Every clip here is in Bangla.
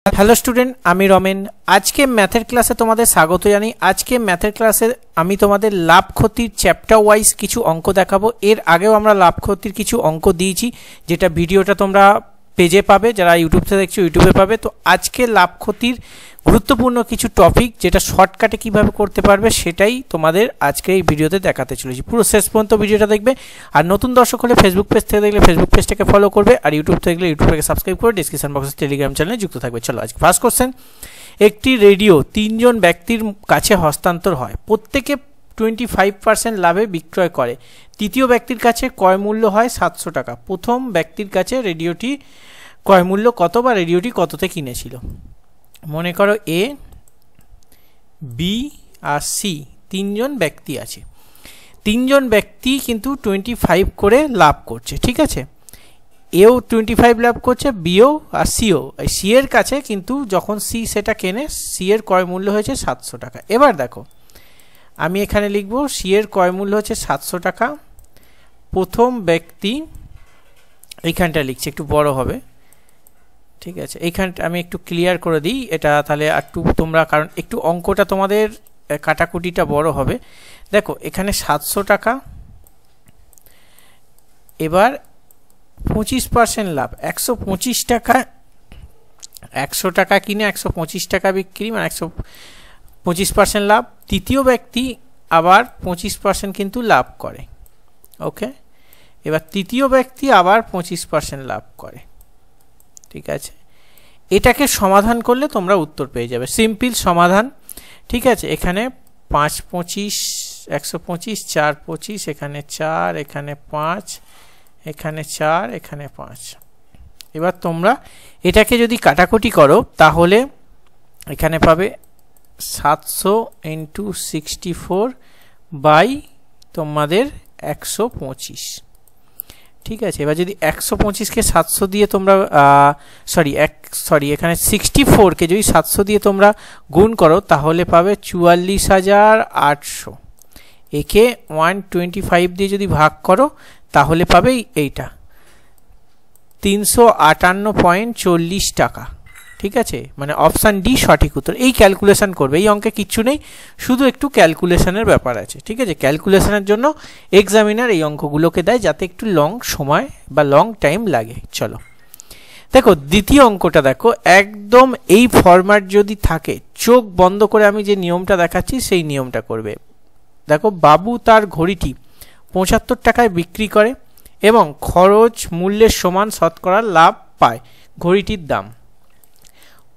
हेलो स्टूडेंट आमी रमेन आज के मैथर क्लासे तुम्हारे स्वागत जानी। आज के मैथर क्लासे आमी तुम्हारे लाभ क्षतिर चैप्टार वाइज किछु अंक देखाबो। एर आगेও আমরা লাভ ক্ষতির কিছু অঙ্ক দিয়েছি, যেটা ভিডিওটা তোমরা পেজে পাবে, যারা ইউটিউব থেকে দেখছো ইউটিউবে পাবে। তো আজকে লাভ ক্ষতির গুরুত্বপূর্ণ কিছু টপিক যেটা শর্টকাটে কিভাবে করতে পারবে সেটাই তোমাদের আজকে এই ভিডিওতে দেখাতে চলেছি। পুরো শেষ পর্যন্ত ভিডিওটা দেখবে। আর নতুন দর্শক হলে ফেসবুক পেজ থেকে দেখলে ফেসবুক পেজটাকে ফলো করবে, আর ইউটিউব থেকে দেখলে ইউটিউবটাকে সাবস্ক্রাইব করে ডেসক্রিপশন বক্সে টেলিগ্রাম চ্যানেলে যুক্ত থাকবে। চলো আজকে ফার্স্ট কোশ্চেন, একটি রেডিও তিনজন ব্যক্তির কাছে হস্তান্তর হয়, প্রত্যেকে 25% লাভে বিক্রয় করে। তৃতীয় ব্যক্তির কাছে ক্রয় মূল্য হয় 700 টাকা। প্রথম ব্যক্তির কাছে রেডিওটি ক্রয় মূল্য কত বা রেডিওটি কততে কিনেছিল? মনে করো এ, বি আর সি তিনজন ব্যক্তি আছে। তিনজন ব্যক্তি কিন্তু 25 করে লাভ করছে, ঠিক আছে। এও 25 লাভ করছে, বিও আর সিও। সি এর কাছে কিন্তু যখন সি সেটা কেনে, সি এর ক্রয় মূল্য হয়েছে 700 টাকা। এবার দেখো আমি এখানে লিখব সি এর ক্রয় মূল্য হচ্ছে 700 টাকা। প্রথম ব্যক্তি, এইখানটা লিখছি একটু বড় হবে, ঠিক আছে। এইখানটা আমি একটু ক্লিয়ার করে দিই এটা, তাহলে একটু তোমরা, কারণ একটু অঙ্কটা তোমাদের কাটাকুটিটা বড় হবে। দেখো এখানে 700 টাকা, এবার 25% লাভ, 125 টাকা। 100 টাকা কিনে 125 টাকা বিক্রি, মানে 125% লাভ। তৃতীয় ব্যক্তি আবার 25% কিন্তু লাভ করে, ওকে। এবার তৃতীয় ব্যক্তি আবার 25% লাভ করে, ঠিক আছে। এটাকে সমাধান করলে তোমরা উত্তর পেয়ে যাবে, সিম্পল সমাধান, ঠিক আছে। এখানে 5 25 125, 4 25, এখানে 4, এখানে 5, এখানে 4, এখানে 5। এবার তোমরা এটাকে যদি কাটাকুটি করো তাহলে এখানে পাবে 700 × 64 বাই তোমাদের 125, ঠিক আছে। এবার যদি 125কে 700 দিয়ে তোমরা এখানে 64কে যদি 700 দিয়ে তোমরা গুণ করো তাহলে পাবে 44,800। একে 125 দিয়ে যদি ভাগ করো তাহলে পাবে এইটা 358.40 টাকা, ঠিক আছে। মানে অপশান ডি সঠিক উত্তর। এই ক্যালকুলেশন করবে, এই অঙ্কে কিচ্ছু নেই, শুধু একটু ক্যালকুলেশনের ব্যাপার আছে, ঠিক আছে। ক্যালকুলেশনের জন্য এক্সামিনার এই অঙ্কগুলোকে দেয় যাতে একটু লং সময় বা লং টাইম লাগে। চলো দেখো দ্বিতীয় অঙ্কটা দেখো, একদম এই ফরম্যাট যদি থাকে, চোখ বন্ধ করে আমি যে নিয়মটা দেখাচ্ছি সেই নিয়মটা করবে। দেখো বাবু তার ঘড়িটি 75 টাকায় বিক্রি করে এবং খরচ মূল্যের সমান শতকরা লাভ পায়। ঘড়িটির দাম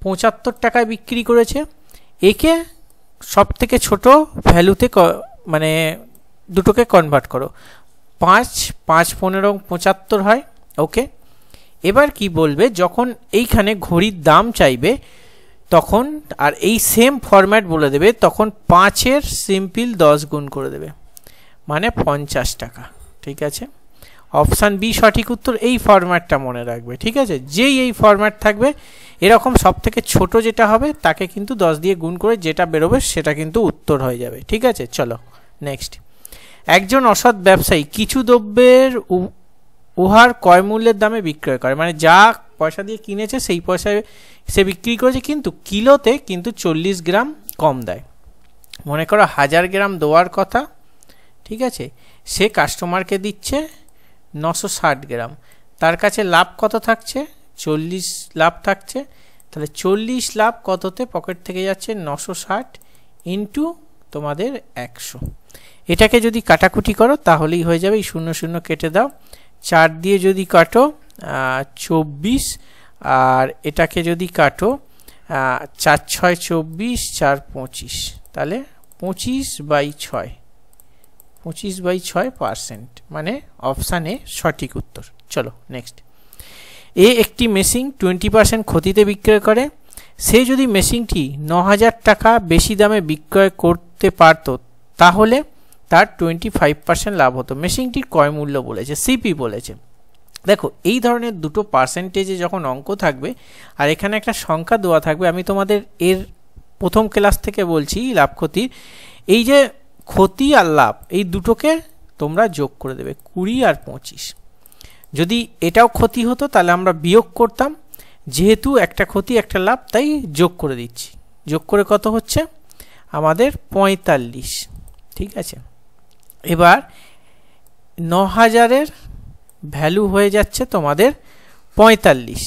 75 টাকায় বিক্রি করেছে। একে সব থেকে ছোট ভ্যালুতে মানে দুটোকে কনভার্ট করো, 5 5 15 75 হয়, ওকে। এবার কি বলবে, যখন এইখানে ঘড়ির দাম চাইবে তখন, আর এই সেম ফরম্যাট বলে দেবে, তখন 5-এর সিম্পল 10 গুণ করে দেবে, মানে 50 টাকা, ঠিক আছে। অপশান বি সঠিক উত্তর। এই ফরম্যাটটা মনে রাখবে, ঠিক আছে। যেই এই ফরম্যাট থাকবে এরকম সব থেকে ছোট যেটা হবে তাকে কিন্তু 10 দিয়ে গুণ করে যেটা বেরোবে সেটা কিন্তু উত্তর হয়ে যাবে, ঠিক আছে। চলো নেক্সট, একজন অসৎ ব্যবসায়ী কিছু দ্রব্যের উহার ক্রয় মূল্যের দামে বিক্রয় করে, মানে যা পয়সা দিয়ে কিনেছে সেই পয়সায় সে বিক্রি করেছে, কিন্তু কিলোতে কিন্তু 40 গ্রাম কম দেয়। মনে করো 1000 গ্রাম দেওয়ার কথা, ঠিক আছে, সে কাস্টমারকে দিচ্ছে 960 গ্রাম। তার কাছে লাভ কত থাকছে? 40 লাভ থাকছে। তাহলে 40 লাভ কততে পকেট থেকে যাচ্ছে? 960 ইন্টু তোমাদের 100। এটাকে যদি কাটাকুটি করো তাহলেই হয়ে যাবে, এই 0 0 কেটে দাও, 4 দিয়ে যদি কাটো 24, আর এটাকে যদি কাটো 4 6 24, 4 25, তাহলে 25/6, 25/6%, মানে অপশান এ সঠিক উত্তর। চলো নেক্সট, এ একটি মেশিন 20% ক্ষতিতে বিক্রয় করে। সে যদি মেশিনটি 9000 টাকা বেশি দামে বিক্রয় করতে পারত তাহলে তার 25% লাভ হতো। মেশিনটির ক্রয় মূল্য বলেছে, সিপি বলেছে। দেখো এই ধরনের দুটো পার্সেন্টেজে যখন অঙ্ক থাকবে আর এখানে একটা সংখ্যা দেওয়া থাকবে, আমি তোমাদের এর প্রথম ক্লাস থেকে বলছি লাভ ক্ষতির, এই যে ক্ষতি আর লাভ এই দুটোকে তোমরা যোগ করে দেবে, 20 আর 25। যদি এটাও ক্ষতি হতো তাহলে আমরা বিয়োগ করতাম, যেহেতু একটা ক্ষতি একটা লাভ, তাই যোগ করে দিচ্ছি। যোগ করে কত হচ্ছে আমাদের 45, ঠিক আছে। এবার 9000-এর ভ্যালু হয়ে যাচ্ছে তোমাদের 45,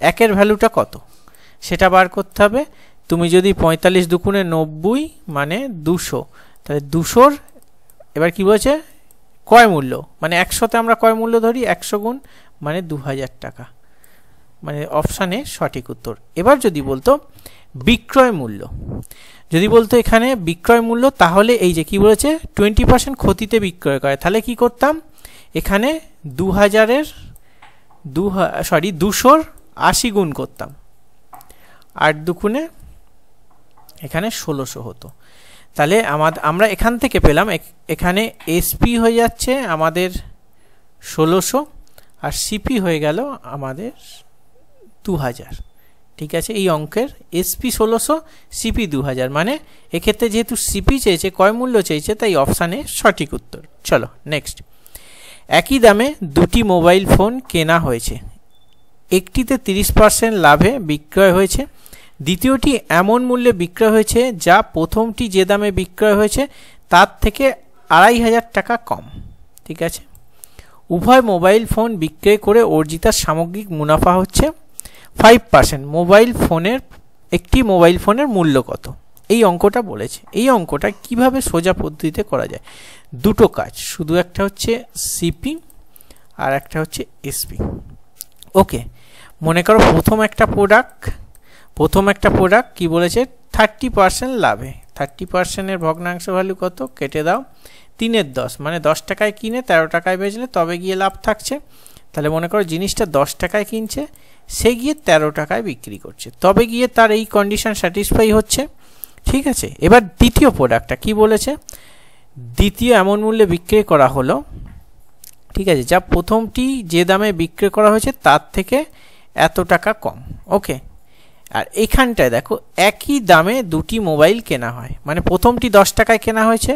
একের ভ্যালুটা কত সেটা বার করতে হবে। তুমি যদি 45 দুগুণে 90 মানে 200, তাহলে 200-র এবার কি বলছে ক্রয় মূল্য, মানে 100তে আমরা ক্রয় মূল্য ধরি, 100 গুণ মানে 2000 টাকা, মানে অপশানে সঠিক উত্তর। এবার যদি বলতো বিক্রয় মূল্য, যদি বলতো এখানে বিক্রয় মূল্য, তাহলে এই যে কি বলেছে 20% ক্ষতিতে বিক্রয় করে, তাহলে কি করতাম এখানে 200-র 80 গুণ করতাম, 8 দুগুণে এখানে 1600 হতো। তাহলে আমরা এখান থেকে পেলাম এখানে এসপি হয়ে যাচ্ছে আমাদের 1600 আর সিপি হয়ে গেল আমাদের 2000, ঠিক আছে। এই অঙ্কের এসপি 1600 সিপি 2000, মানে এক্ষেত্রে যেহেতু সিপি চেয়েছে ক্রয় মূল্য চেয়েছে, তাই অপশানে সঠিক উত্তর। চলো নেক্সট। একই দামে দুটি মোবাইল ফোন কেনা হয়েছে, একটিতে 30% লাভে বিক্রয় হয়েছে, দ্বিতীয়টি এমন মূল্যে বিক্রয় হয়েছে যা প্রথমটি যে দামে বিক্রয় হয়েছে তার থেকে 2500 টাকা কম, ঠিক আছে। উভয় মোবাইল ফোন বিক্রয় করে অর্জিত সামগ্রিক মুনাফা হচ্ছে 5%। একটি মোবাইল ফোনের মূল্য কত, এই অঙ্কটা বলেছে। এই অঙ্কটা কিভাবে সোজা পদ্ধতিতে করা যায়, দুটো কাজ, শুধু একটা হচ্ছে সিপি আর একটা হচ্ছে এসপি। ওকে, মনে করো প্রথম একটা প্রোডাক্ট কি বলেছে 30% লাভে, 30%-এর ভগ্নাংশ ভ্যালু কত কেটে দাও 3/10, মানে 10 টাকায় কিনে 13 টাকায় বেচলে তবে গিয়ে লাভ থাকছে। তাহলে মনে করো জিনিসটা 10 টাকায় কিনছে, সে গিয়ে 13 টাকায় বিক্রি করছে, তবে গিয়ে তার এই কন্ডিশন স্যাটিসফাই হচ্ছে, ঠিক আছে। এবার দ্বিতীয় প্রোডাক্টটা কি বলেছে, দ্বিতীয় এমন মূল্যে বিক্রি করা হলো, ঠিক আছে, যা প্রথমটি যে দামে বিক্রি করা হয়েছে তার থেকে এত টাকা কম। ওকে, আর এখানটায় দেখো একই দামে দুটি মোবাইল কেনা হয়, মানে প্রথমটি 10 টাকায় কেনা হয়েছে,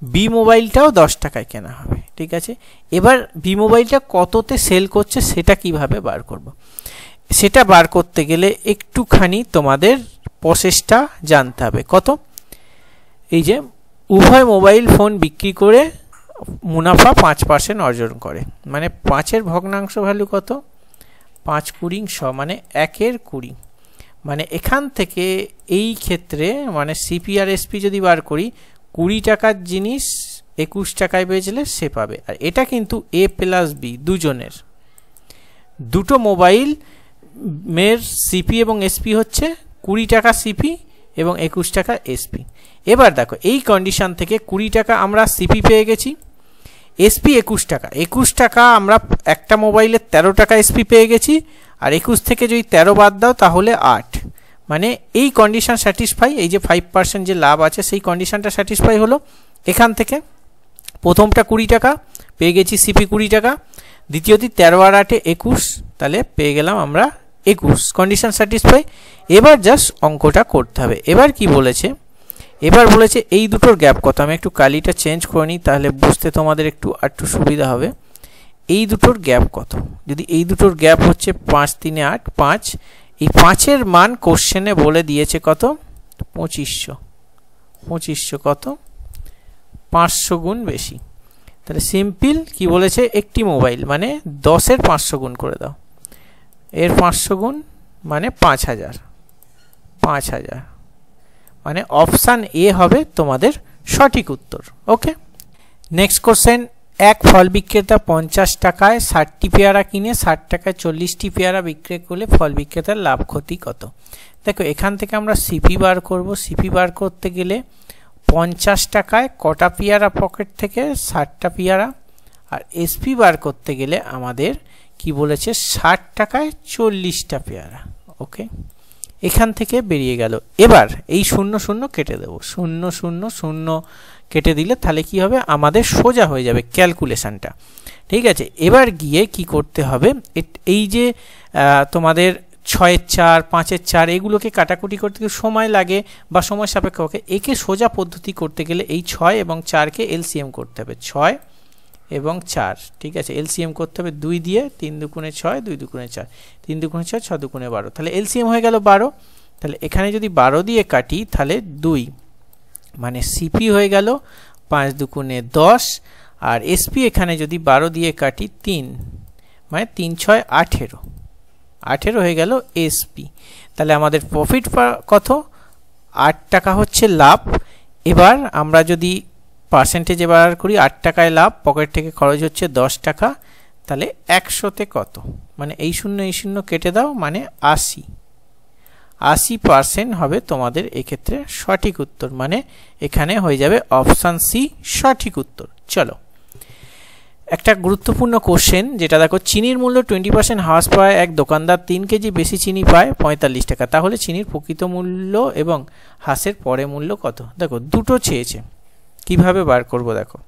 বি মোবাইলটাও 10 টাকায় কেনা হবে, ঠিক আছে। এবার বি মোবাইলটা কততে সেল করছে সেটা কিভাবে বার করব, সেটা বার করতে গেলে একটুখানি তোমাদের প্রসেসটা জানতে হবে। কত, এই যে উভয় মোবাইল ফোন বিক্রি করে মুনাফা 5% অর্জন করে, মানে 5-এর ভগ্নাংশ ভ্যালু কত 5 20 100, মানে 1/20, মানে এখান থেকে এই ক্ষেত্রে মানে সিপি আর এসপি যদি বার করি 20 টাকার জিনিস 21 টাকায় বেচলে সে পাবে। আর এটা কিন্তু এ প্লাস বি দুজনের, দুটো মোবাইল মের সিপি এবং এসপি হচ্ছে 20 টাকা সিপি এবং 21 টাকা এসপি। এবার দেখো এই কন্ডিশন থেকে 20 টাকা আমরা সিপি পেয়ে গেছি, এসপি 21 টাকা আমরা একটা মোবাইলের 13 টাকা এসপি পেয়ে গেছি, আর 21 থেকে যদি 13 বাদ দাও তাহলে 8, মানে এই কন্ডিশন স্যাটিসফাই, এই যে 5% যে লাভ আছে সেই কন্ডিশনটা স্যাটিসফাই হলো। এখান থেকে প্রথমটা 20 টাকা পেয়ে গেছি সিপি 20 টাকা, দ্বিতীয়টি 13 আর 8 21, তাহলে পেয়ে গেলাম আমরা 21, কন্ডিশন স্যাটিসফাই। এবার জাস্ট অঙ্কটা করতে হবে। এবার কি বলেছে, এবার বলেছে এই দুটোর গ্যাপ কত, আমি একটু কালিটা চেঞ্জ করে নিই তাহলে বুঝতে তোমাদের একটু সুবিধা হবে। এই দুটোর গ্যাপ কত, যদি এই দুটোর গ্যাপ হচ্ছে 5 3 8 5, এই 5-এর মান কোশ্চেনে বলে দিয়েছে কত 2500 কত 500 গুণ বেশি। তাহলে সিম্পল কি বলেছে, একটি মোবাইল মানে 10-এর 500 গুণ করে দাও, এর 500 গুণ মানে 5000, মানে অপশান এ হবে তোমাদের সঠিক উত্তর। ওকে, নেক্সট কোশ্চেন। এক ফল বিক্রেতা 50 টাকায় 60টি পেয়ারা কিনে 60 টাকায় 40টি পেয়ারা বিক্রয় করলে ফল বিক্রেতার লাভ ক্ষতি কত। দেখো এখান থেকে আমরা সিপি বার করব, সিপি বার করতে গেলে 50 টাকায় কটা পেয়ারা পকেট থেকে 60টা পেয়ারা, আর এসপি বার করতে গেলে আমাদের কি বলেছে 60 টাকায় 40টা পেয়ারা। ওকে, এখান থেকে বেরিয়ে গেল। এবার এই 0 0 কেটে দেব, 0 0 0 কেটে দিলে তাহলে কি হবে আমাদের সোজা হয়ে যাবে ক্যালকুলেশনটা, ঠিক আছে। এবার গিয়ে কি করতে হবে, এই যে তোমাদের 6-এর 4 5-এর 4 এগুলোকে কাটাকুটি করতে সময় লাগে বা সময় সাপেক্ষ, একে সোজা পদ্ধতি করতে গেলে এই 6 এবং 4-কে এলসিএম করতে হবে, 6 এবং 4, ঠিক আছে। এলসিএম করতে হবে 2 দিয়ে, 3 দুগুণে 6, 2 দুগুণে 4, 3 দুগুণে 6, 6 দুগুণে 12, তাহলে এলসিএম হয়ে গেল 12। তাহলে এখানে যদি 12 দিয়ে কাটি তাহলে 2, মানে সিপি হয়ে গেল 5 দুগুণে 10, আর এসপি এখানে যদি 12 দিয়ে কাটি 3, মানে 3 6 18, 18 হয়ে গেল এসপি। তাহলে আমাদের প্রফিট কত? 8 টাকা হচ্ছে লাভ। এবার আমরা যদি পার্সেন্টেজে বার করি, 8 টাকায় লাভ, পকেট থেকে খরচ হচ্ছে 10 টাকা, তাহলে 100তে কত? মানে এই শূন্য কেটে দাও, মানে 80% হবে তোমাদের এক্ষেত্রে সঠিক উত্তর। মানে এখানে হয়ে যাবে অপশান সি সঠিক উত্তর। চলো একটা গুরুত্বপূর্ণ কোশ্চেন, যেটা দেখো, চিনির মূল্য 20% হ্রাস পায় এক দোকানদার 3 কেজি বেশি চিনি পায় 45 টাকা, তাহলে চিনির প্রকৃত মূল্য এবং হ্রাসের পরে মূল্য কত? দেখো দুটো চেয়েছে, কিভাবে বার করব? দেখো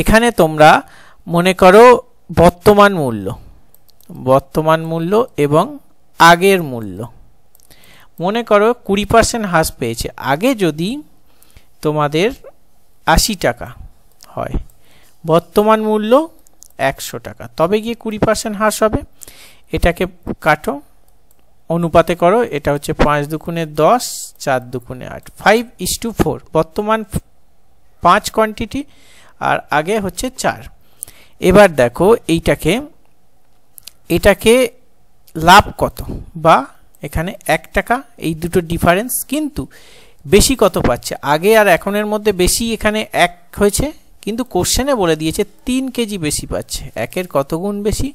এখানে তোমরা মনে করো বর্তমান মূল্য এবং আগের মূল্য মনে করো 20% হ্রাস পেয়েছে। আগে যদি তোমাদের 80 টাকা হয়, বর্তমান মূল্য 100 টাকা, তবে গিয়ে 20% হ্রাস হবে। এটাকে কাটো, অনুপাতে করো, এটা হচ্ছে 5 দুগুণে 10, 4 দুগুণে 8, 5:4। বর্তমান 5 কোয়ান্টিটি আর আগে হচ্ছে 4। এবার দেখো এটাকে লাভ কত, বা এখানে 1 টাকা, এই দুটো ডিফারেন্স, কিন্তু বেশি কত পাচ্ছে? আগে আর এখনের মধ্যে বেশি এখানে 1 হয়েছে, কিন্তু কোশ্চেনে বলে দিয়েছে 3 কেজি বেশি পাচ্ছে। 1-এর কত গুণ বেশি?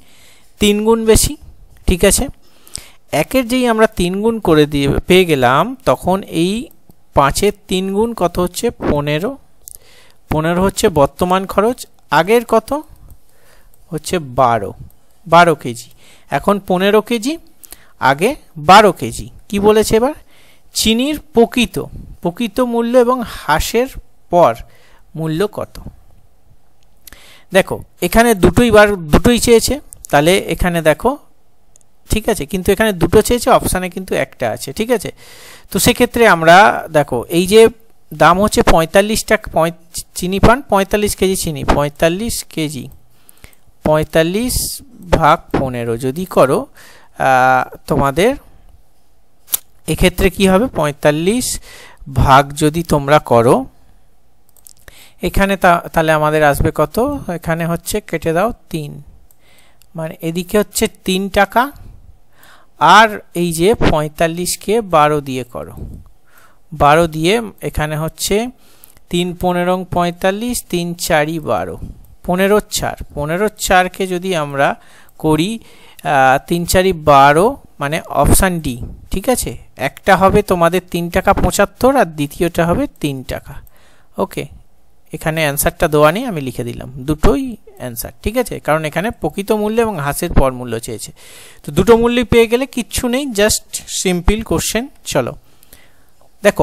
3 গুণ বেশি, ঠিক আছে। 1-এর যেই আমরা 3 গুণ করে দিয়ে পেয়ে গেলাম, তখন এই 5-এর 3 গুণ কত হচ্ছে? 15। 15 হচ্ছে বর্তমান খরচ। আগের কত হচ্ছে? 12 কেজি। এখন 15 কেজি, আগে 12 কেজি। কি বলেছে এবার? চিনির প্রকৃত মূল্য এবং হ্রাসের পর মূল্য কত? দেখো এখানে দুটোই চেয়েছে, তাহলে এখানে দেখো, ঠিক আছে, কিন্তু এখানে দুটো চেয়েছে, অপশানে কিন্তু একটা আছে, ঠিক আছে। তো সেক্ষেত্রে আমরা দেখো, এই যে দাম হচ্ছে 45 টাকা, চিনি পান 45 কেজি চিনি, 45 কেজি 45 ভাগ 15 যদি করো, তোমাদের এক্ষেত্রে কি হবে? 45 ভাগ যদি তোমরা করো, এখানে তাহলে আমাদের আসবে কত? এখানে হচ্ছে, কেটে দাও 3, মানে এদিকে হচ্ছে 3 টাকা, আর এই যে 45কে 12 দিয়ে করো, 12 দিয়ে এখানে হচ্ছে 3 15 45, 3 4 12, 15 4কে যদি আমরা করি 3 4 12, মানে অপশান ডি, ঠিক আছে। একটা হবে তোমাদের 3 টাকা 75, আর দ্বিতীয়টা হবে 3 টাকা। ওকে, এখানে অ্যান্সারটা দেওয়া নেই, আমি লিখে দিলাম, দুটোই অ্যান্সার, ঠিক আছে, কারণ এখানে প্রকৃত মূল্য এবং হ্রাসের পর মূল্য চেয়েছে। তো দুটো মূল্যই পেয়ে গেলে কিচ্ছু নেই, জাস্ট সিম্পল কোশ্চেন। চলো দেখো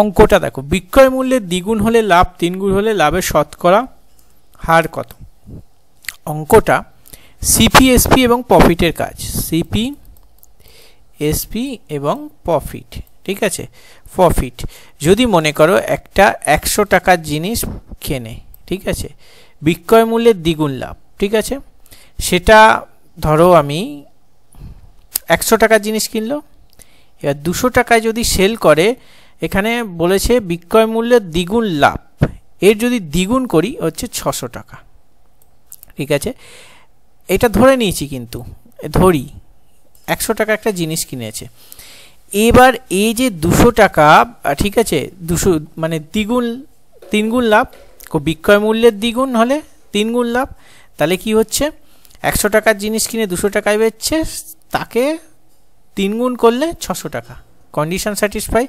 অঙ্কটা দেখো, বিক্রয় মূল্যের দ্বিগুণ হলে লাভ, 3 গুণ হলে লাভের শতকরা হার কত? অঙ্কটা সিপি, এসপি এবং প্রফিটের কাজ। সিপি, এসপি এবং প্রফিট, ঠিক আছে। প্রফিট যদি মনে করো একটা 100 টাকার জিনিস কেনে, ঠিক আছে, বিক্রয় মূল্যের দ্বিগুণ লাভ, ঠিক আছে। সেটা ধরো আমি 100 টাকার জিনিস কিনলো, এবার 200 টাকায় যদি সেল করে, এখানে বলেছে বিক্রয় মূল্যের দ্বিগুণ লাভ, এর যদি দ্বিগুণ করি হচ্ছে 600 টাকা, ঠিক আছে। এটা ধরে নিয়েছি, কিন্তু ধরি 100 টাকা একটা জিনিস কিনেছে। এবার এই যে 200 টাকা, ঠিক আছে, 200 মানে দ্বিগুণ, 3 গুণ লাভ, বিক্রয় মূল্যের দ্বিগুণ হলে 3 গুণ লাভ, তাহলে কি হচ্ছে? 100 টাকার জিনিস কিনে 200 টাকায় বেচছে, তাকে 3 গুণ করলে 600 টাকা। Condition satisfy.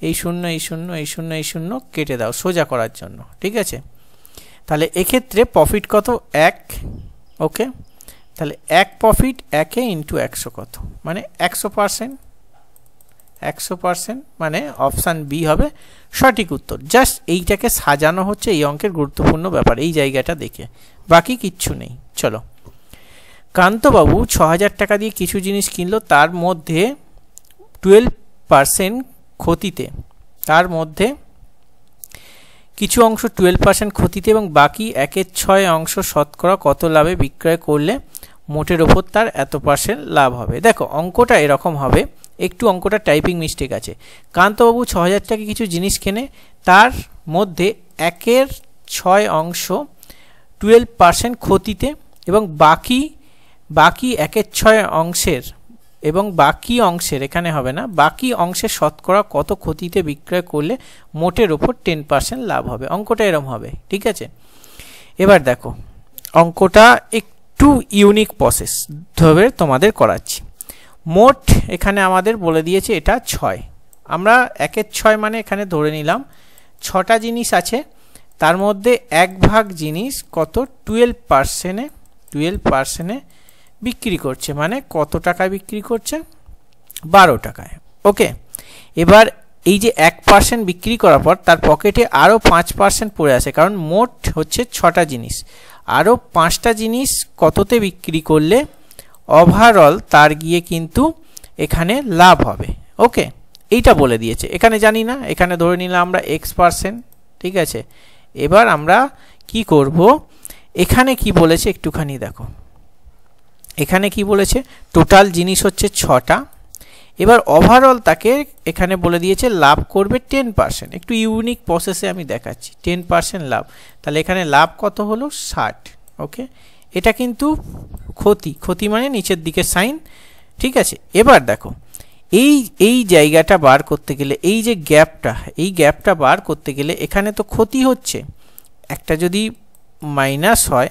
এই শূন্য এই শূন্য এই শূন্য এই শূন্য কেটে দাও সোজা করার জন্য, ঠিক আছে। তাহলে এক্ষেত্রে প্রফিট কত? 1। ওকে, তাহলে 1 প্রফিট 1 ইন্টু 100 কত? মানে 100%। 100%, মানে অপশান বি হবে সঠিক উত্তর। জাস্ট এইটাকে সাজানো হচ্ছে এই অঙ্কের গুরুত্বপূর্ণ ব্যাপার, এই জায়গাটা দেখে, বাকি কিচ্ছু নেই। চলো, কান্তবাবু 6000 টাকা দিয়ে কিছু জিনিস কিনলো, তার মধ্যে 12% ক্ষতিতে, তার মধ্যে কিছু অংশ 12% ক্ষতিতে এবং বাকি 1/6 অংশ শতকরা কত লাভে বিক্রয় করলে মোটের ওপর তার এত % লাভ হবে। দেখো অঙ্কটা এরকম হবে, একটু অঙ্কটা টাইপিং মিস্টেক আছে। কান্তবাবু 6000 টাকা কিছু জিনিস কেনে, তার মধ্যে 1/6 অংশ 12% ক্ষতিতে এবং বাকি 1/6 অংশের এবং বাকি অংশের, এখানে হবে না, বাকি অংশের শতকরা কত ক্ষতিতে বিক্রয় করলে মোটের ওপর 10% লাভ হবে। অঙ্কটা এরকম হবে, ঠিক আছে। এবার দেখো অঙ্কটা একটু ইউনিক প্রসেস ধরে তোমাদের করাচ্ছি। মোট এখানে আমাদের বলে দিয়েছে এটা 6, আমরা 1/6 মানে এখানে ধরে নিলাম 6টা জিনিস আছে, তার মধ্যে 1/ভাগ জিনিস কত 12% বিক্রি করছে, মানে কত টাকায় বিক্রি করছে 12 টাকায়। ওকে, এবার এই যে 1% বিক্রি করার পর তার পকেটে আরও 5% পড়ে আছে, কারণ মোট হচ্ছে 6টা জিনিস, আরও 5টা জিনিস কততে বিক্রি করলে ওভারঅল তার গিয়ে কিন্তু এখানে লাভ হবে। ওকে, এইটা বলে দিয়েছে, এখানে জানি না, এখানে ধরে নিলাম আমরা X%, ঠিক আছে। এবার আমরা কি করব, এখানে কি বলেছে একটুখানি দেখো, এখানে কি বলেছে টোটাল জিনিস হচ্ছে 6টা, এবার ওভারঅল তাকে এখানে বলে দিয়েছে লাভ করবে 10%। একটু ইউনিক প্রসেসে আমি দেখাচ্ছি, 10% লাভ, তাহলে এখানে লাভ কত হলো 60। ওকে, এটা কিন্তু ক্ষতি মানে নিচের দিকে সাইন, ঠিক আছে। এবার দেখো এই জায়গাটা বার করতে গেলে, এই যে গ্যাপটা বার করতে গেলে এখানে তো ক্ষতি হচ্ছে, একটা যদি মাইনাস হয়,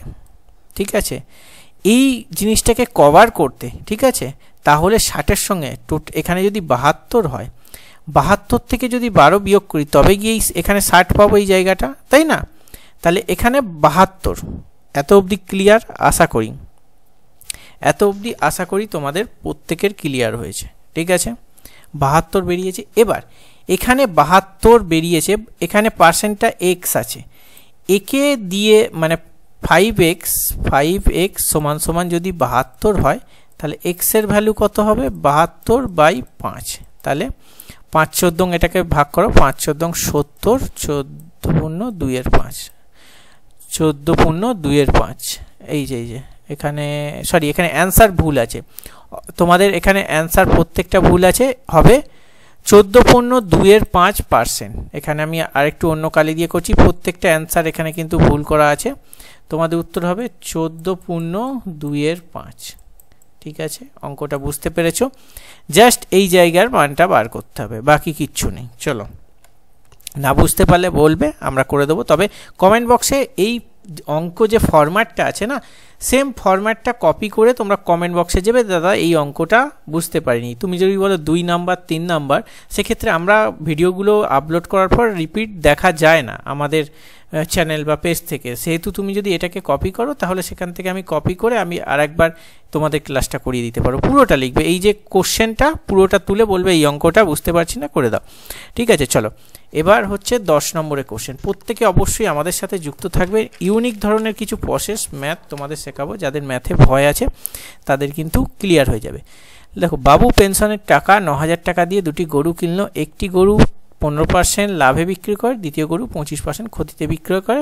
ঠিক আছে, এই জিনিসটাকে কভার করতে, ঠিক আছে, তাহলে 60-এর সঙ্গে এখানে যদি 72 হয়, 72 থেকে যদি 12 বিয়োগ করি তবে গিয়ে এখানে 60 পাবো এই জায়গাটা, তাই না? তাহলে এখানে 72, এত অবধি ক্লিয়ার? আশা করি তোমাদের প্রত্যেকের ক্লিয়ার হয়েছে, ঠিক আছে। 72 বেরিয়েছে। এবার এখানে 72 বেরিয়েছে, এখানে পার্সেন্টটা x আছে, একে দিয়ে মানে 5x সমান যদি 72 হয়, তাহলে x এর ভ্যালু কত হবে 72/5, তাহলে 5×14 এটাকে ভাগ করো, 5×14 70, 14×2 14×2 এই যে এখানে সরি, এখানে অ্যান্সার ভুল আছে, তোমাদের এখানে অ্যান্সার প্রত্যেকটা ভুল আছে, হবে 14×2 এখানে আমি আরেকটু অন্য কালি দিয়ে করছি, প্রত্যেকটা অ্যান্সার এখানে কিন্তু ভুল করা আছে, তোমাদের উত্তর হবে 14×2 ঠিক আছে। অঙ্কটা বুঝতে পেরেছো? জাস্ট এই জায়গার মানটা বার করতে হবে, বাকি কিচ্ছু নেই। চলো, না বুঝতে পারলে বলবে, আমরা করে দেবো। তবে কমেন্ট বক্সে এই অঙ্ক যে ফরম্যাটটা আছে না, সেম ফরম্যাটটা কপি করে তোমরা কমেন্ট বক্সে যাবে, দাদা এই অঙ্কটা বুঝতে পারিনি। তুমি যদি বলো 2 নাম্বার 3 নাম্বার, সেক্ষেত্রে আমরা ভিডিওগুলো আপলোড করার পর রিপিট দেখা যায় না আমাদের চ্যানেল বা পেজ থেকে, সেহেতু তুমি যদি এটাকে কপি করো তাহলে সেখান থেকে আমি কপি করে আমি আরেকবার তোমাদের ক্লাসটা করিয়ে দিতে পারো। পুরোটা লিখবে, এই যে কোশ্চেনটা পুরোটা তুলে বলবে এই অঙ্কটা বুঝতে পারছি না, করে দাও, ঠিক আছে। চলো, এবার হচ্ছে 10 নম্বরের কোশ্চেন। প্রত্যেকে অবশ্যই আমাদের সাথে যুক্ত থাকবে, ইউনিক ধরনের কিছু প্রসেস ম্যাথ তোমাদের শেখাবো, যাদের ম্যাথে ভয় আছে তাদের কিন্তু ক্লিয়ার হয়ে যাবে। দেখো, বাবু পেনশনের টাকা 9000 টাকা দিয়ে 2টি গরু কিনলো, একটি গরু 15% লাভে বিক্রি করে, দ্বিতীয় গরু 25% ক্ষতিতে বিক্রয় করে,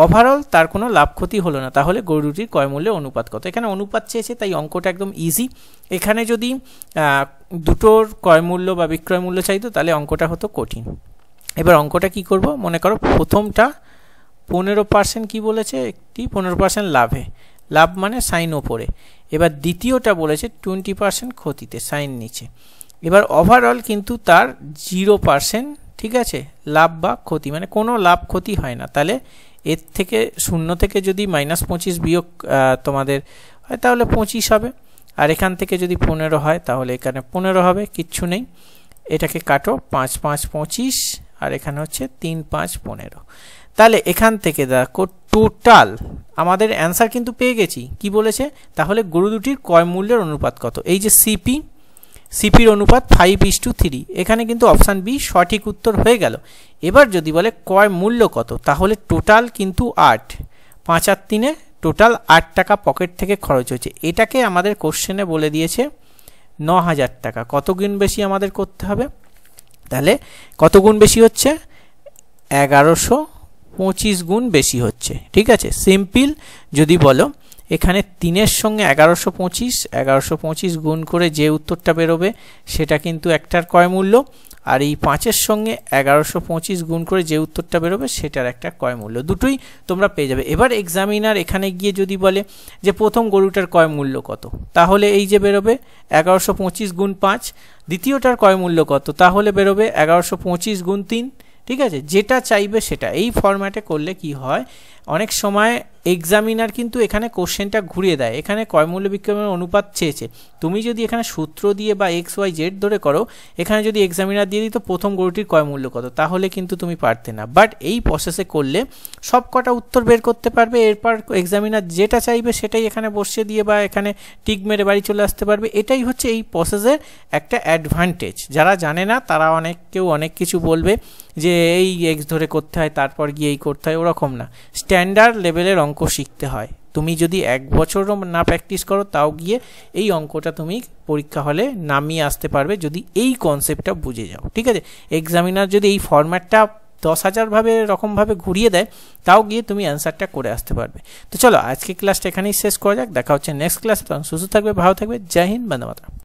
ওভারঅল তার কোনো লাভ ক্ষতি হলো না, তাহলে গরু দুটির ক্রয় মূল্যের অনুপাত কত? এখানে অনুপাত চেয়েছে, তাই অঙ্কটা একদম ইজি। এখানে যদি দুটোর ক্রয় মূল্য বা বিক্রয় মূল্য চাইতো তাহলে অঙ্কটা হতো কঠিন। এবার অঙ্কটা কি করব, মনে করো প্রথমটা 15% কি বলেছে, একটি 15% লাভে, লাভ মানে সাইন ওপরে। এবার দ্বিতীয়টা বলেছে 20% ক্ষতিতে, সাইন নিচে। এবার ওভারঅল কিন্তু তার 0%, ঠিক আছে, লাভ বা ক্ষতি, মানে কোনো লাভ ক্ষতি হয় না। তাহলে এর থেকে 0 থেকে যদি -25 বিয়োগ তোমাদের হয় তাহলে 25 হবে, আর এখান থেকে যদি 15 হয় তাহলে এখানে 15 হবে, কিচ্ছু নেই। এটাকে কাটো, 5 5 25, আর এখানে হচ্ছে 3 5 15। তাহলে এখান থেকে দেখো টোটাল আমাদের অ্যান্সার কিন্তু পেয়ে গেছি। কি বলেছে, তাহলে গরু দুটির ক্রয় মূল্যের অনুপাত কত? এই যে সিপির অনুপাত 5:3, এখানে কিন্তু অপশান বি সঠিক উত্তর হয়ে গেল। এবার যদি বলে ক্রয় মূল্য কত, তাহলে টোটাল কিন্তু 8, 5 আর 3, টোটাল 8 টাকা পকেট থেকে খরচ হয়েছে। এটাকে আমাদের কোশ্চেনে বলে দিয়েছে 9000 টাকা। কত গুণ বেশি আমাদের করতে হবে? তাহলে কত গুণ বেশি হচ্ছে? 1125 গুণ বেশি হচ্ছে। ঠিক আছে, সিম্পল যদি বলো এখানে 3-এর সঙ্গে 1125 গুণ করে যে উত্তরটা বেরোবে সেটা কিন্তু একটার ক্রয় মূল্য, আর এই 5-এর সঙ্গে 1125 গুণ করে যে উত্তরটা বেরোবে সেটার একটা ক্রয় মূল্য, দুটোই তোমরা পেয়ে যাবে। এবার এক্সামিনার এখানে গিয়ে যদি বলে যে প্রথম গরুটার ক্রয় মূল্য কত, তাহলে এই যে বেরোবে 1125 গুণ 5, দ্বিতীয়টার ক্রয় মূল্য কত, তাহলে বেরোবে 1125 গুণ 3। ঠিক আছে, যেটা চাইবে সেটা এই ফরম্যাটে করলে কি হয়, অনেক সময় এক্সামিনার কিন্তু এখানে কোশ্চেনটা ঘুরিয়ে দেয়। এখানে ক্রয়মূল্য বিক্রয়ের অনুপাত চেয়েছে, তুমি যদি এখানে সূত্র দিয়ে বা XYZ ধরে করো, এখানে যদি এক্সামিনার দিয়ে দিত প্রথম গরুটির ক্রয়মূল্য কত, তাহলে কিন্তু তুমি পারতে না। বাট এই প্রসেসে করলে সব কটা উত্তর বের করতে পারবে, এরপর এক্সামিনার যেটা চাইবে সেটাই এখানে বসিয়ে দিয়ে বা এখানে টিক মেরে বাড়ি চলে আসতে পারবে। এটাই হচ্ছে এই প্রসেসের একটা অ্যাডভান্টেজ। যারা জানে না তারা কেউ অনেক কিছু বলবে যে এই এক্স ধরে করতে হয়, তারপর গিয়ে এই করতে হয়, ওরকম না। স্ট্যান্ডার্ড লেভেলের অঙ্ক শিখতে হয়। তুমি যদি 1 বছরও না প্র্যাকটিস করো, তাও গিয়ে এই অঙ্কটা তুমি পরীক্ষা হলে নামিয়ে আসতে পারবে যদি এই কনসেপ্টটা বুঝে যাও। ঠিক আছে, এক্সামিনার যদি এই ফরম্যাটটা 10,000 রকমভাবে ঘুরিয়ে দেয়, তাও গিয়ে তুমি অ্যান্সারটা করে আসতে পারবে। তো চলো আজকে ক্লাসটা এখানেই শেষ করা যাক, দেখা হচ্ছে নেক্সট ক্লাসে। তখন সুস্থ থাকবে, ভালো থাকবে, জয় হিন্দ, বন্দে মাতরম।